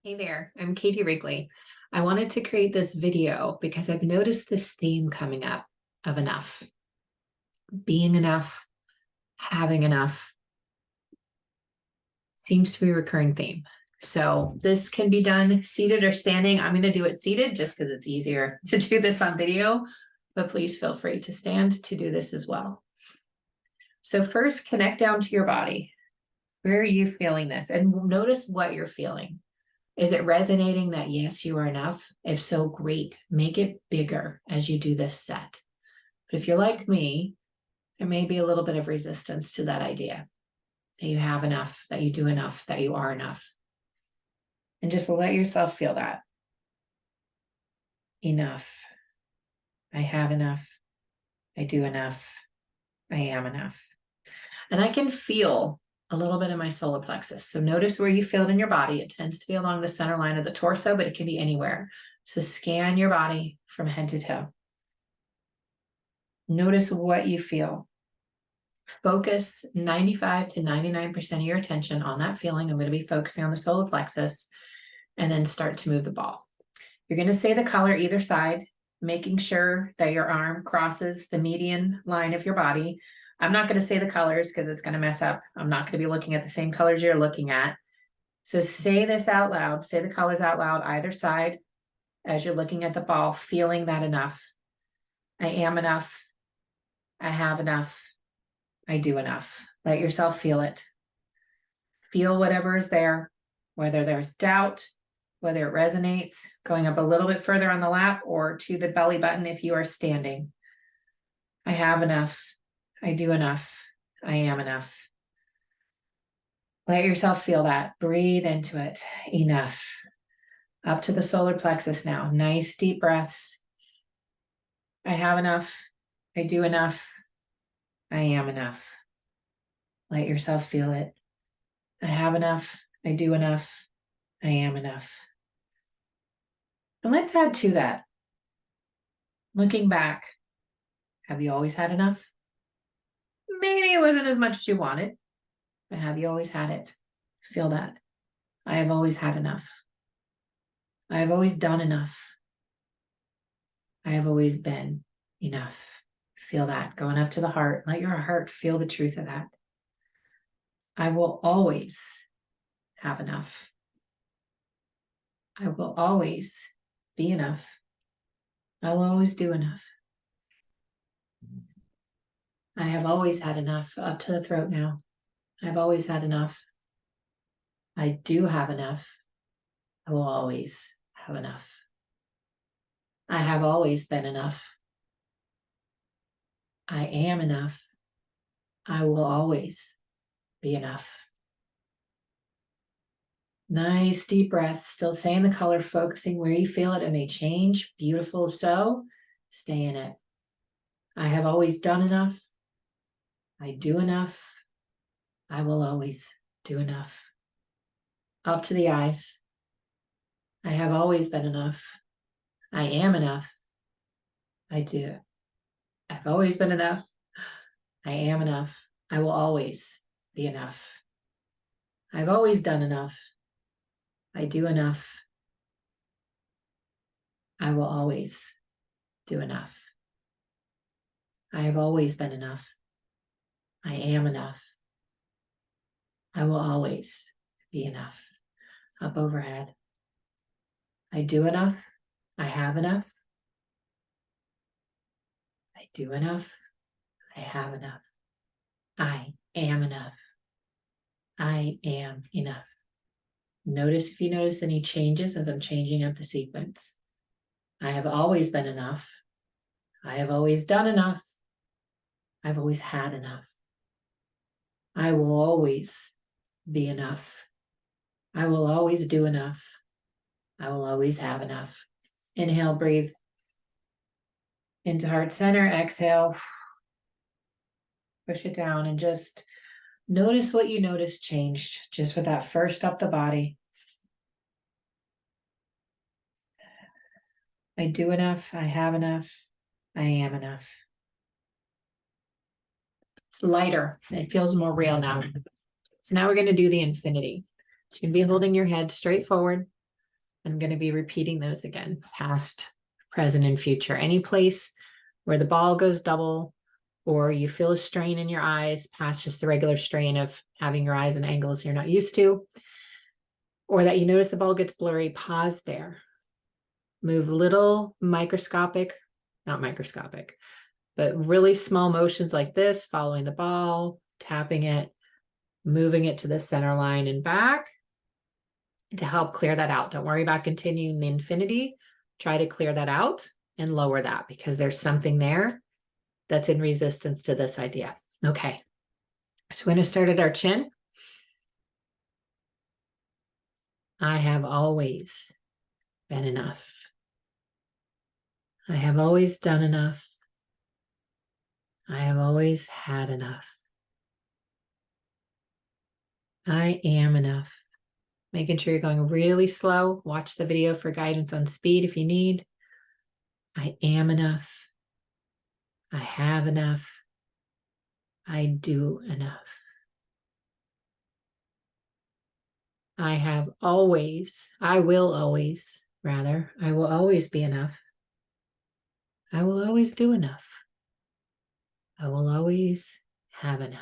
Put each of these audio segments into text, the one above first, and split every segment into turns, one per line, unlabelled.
Hey there, I'm Katie Wrigley. I wanted to create this video because I've noticed this theme coming up of enough, being enough, having enough seems to be a recurring theme. So this can be done seated or standing. I'm going to do it seated just because it's easier to do this on video, but please feel free to stand to do this as well. So first, connect down to your body. Where are you feeling this? And notice what you're feeling. Is it resonating that yes, you are enough? If so, great. Make it bigger as you do this set. But if you're like me, there may be a little bit of resistance to that idea that you have enough, that you do enough, that you are enough. And just let yourself feel that. Enough. I have enough. I do enough. I am enough. And I can feel a little bit in my solar plexus. So notice where you feel it in your body. It tends to be along the center line of the torso, but it can be anywhere. So scan your body from head to toe. Notice what you feel. Focus 95 to 99% of your attention on that feeling. I'm going to be focusing on the solar plexus and then start to move the ball. You're going to say the color either side, making sure that your arm crosses the median line of your body. I'm not going to say the colors because it's going to mess up. I'm not going to be looking at the same colors you're looking at. So say this out loud, say the colors out loud, either side, as you're looking at the ball, feeling that enough. I am enough. I have enough. I do enough. Let yourself feel it. Feel whatever is there, whether there's doubt, whether it resonates, going up a little bit further on the lap or to the belly button if you are standing. I have enough. I do enough. I am enough. Let yourself feel that. Breathe into it. Enough. Up to the solar plexus now. Nice deep breaths. I have enough. I do enough. I am enough. Let yourself feel it. I have enough. I do enough. I am enough. And let's add to that. Looking back, have you always had enough? Maybe it wasn't as much as you wanted, but have you always had it? Feel that. I have always had enough. I have always done enough. I have always been enough. Feel that going up to the heart. Let your heart feel the truth of that. I will always have enough. I will always be enough. I'll always do enough. I have always had enough. Up to the throat now. I've always had enough. I do have enough. I will always have enough. I have always been enough. I am enough. I will always be enough. Nice deep breath. Still saying the color, focusing where you feel it. It may change. Beautiful. So stay in it. I have always done enough. I do enough. I will always do enough. Up to the eyes. I have always been enough. I am enough. I do. I've always been enough. I am enough. I will always be enough. I've always done enough. I do enough. I will always do enough. I have always been enough. I am enough. I will always be enough. Up overhead. I do enough. I have enough. I do enough. I have enough. I am enough. I am enough. Notice if you notice any changes as I'm changing up the sequence. I have always been enough. I have always done enough. I've always had enough. I will always be enough. I will always do enough. I will always have enough. Inhale, breathe into heart center. Exhale. Push it down and just notice what you notice changed just with that first up the body. I do enough. I have enough. I am enough. It's lighter. It feels more real now. So now we're going to do the infinity. So you're going to be holding your head straight forward. I'm going to be repeating those again, past, present, and future. Any place where the ball goes double, or you feel a strain in your eyes past just the regular strain of having your eyes in angles you're not used to, or that you notice the ball gets blurry, pause there. Move little microscopic, not microscopic, but really small motions like this, following the ball, tapping it, moving it to the center line and back to help clear that out. Don't worry about continuing the infinity. Try to clear that out and lower that because there's something there that's in resistance to this idea. Okay, so we're going to start at our chin. I have always been enough. I have always done enough. I have always had enough. I am enough. Making sure you're going really slow. Watch the video for guidance on speed if you need. I am enough. I have enough. I do enough. I have always, I will always, rather, I will always be enough. I will always do enough. I will always have enough.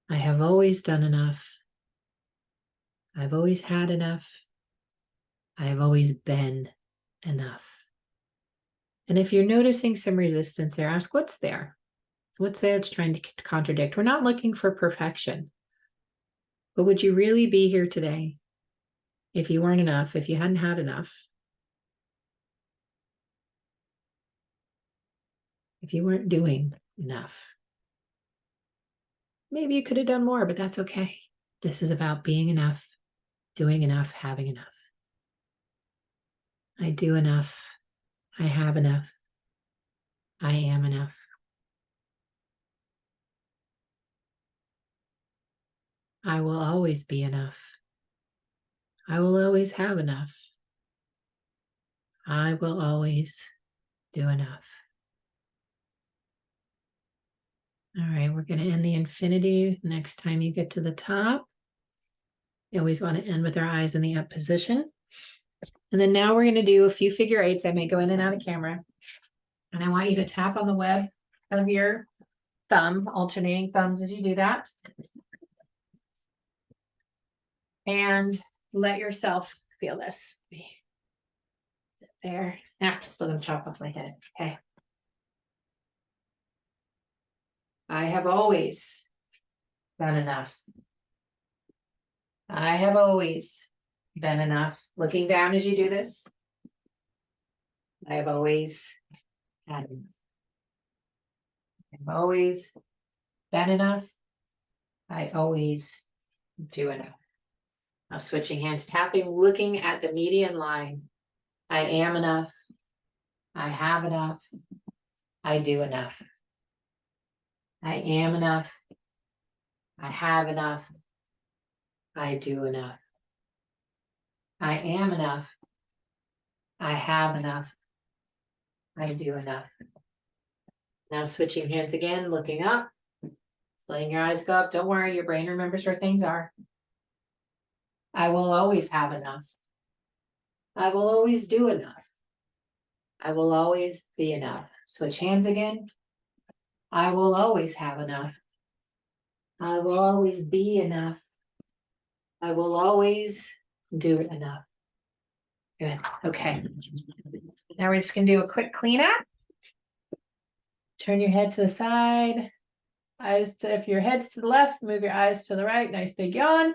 I have always done enough. I've always had enough. I have always been enough. And if you're noticing some resistance there, ask what's there? What's there it's trying to contradict? We're not looking for perfection. But would you really be here today if you weren't enough, if you hadn't had enough? If you weren't doing enough? Maybe you could have done more, but that's okay. This is about being enough, doing enough, having enough. I do enough. I have enough. I am enough. I will always be enough. I will always have enough. I will always do enough. All right, we're going to end the infinity next time you get to the top. You always want to end with our eyes in the up position. And then now we're going to do a few figure eights. I may go in and out of camera. And I want you to tap on the web of your thumb, alternating thumbs as you do that. And let yourself feel this. There. Now, still going to chop off my head. Okay. I have always done enough. I have always been enough. Looking down as you do this. I have always had enough. I've always been enough. I always do enough. Now switching hands, tapping, looking at the median line. I am enough. I have enough. I do enough. I am enough. I have enough. I do enough. I am enough. I have enough. I do enough. Now switching hands again, looking up. Just letting your eyes go up. Don't worry, your brain remembers where things are. I will always have enough. I will always do enough. I will always be enough. Switch hands again. I will always have enough. I will always be enough. I will always do enough. Good. Okay. Now we're just going to do a quick cleanup. Turn your head to the side. Eyes to, if your head's to the left, move your eyes to the right. Nice big yawn.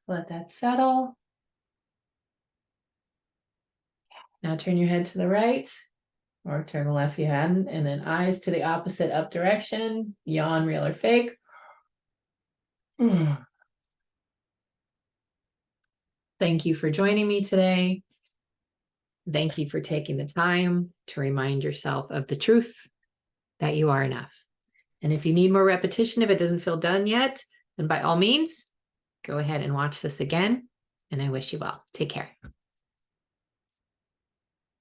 Let that settle. Now turn your head to the right, or turn the left if you hadn't, and then eyes to the opposite up direction. Yawn, real or fake. Thank you for joining me today. Thank you for taking the time to remind yourself of the truth that you are enough. And if you need more repetition, if it doesn't feel done yet, then by all means, go ahead and watch this again. And I wish you well. Take care.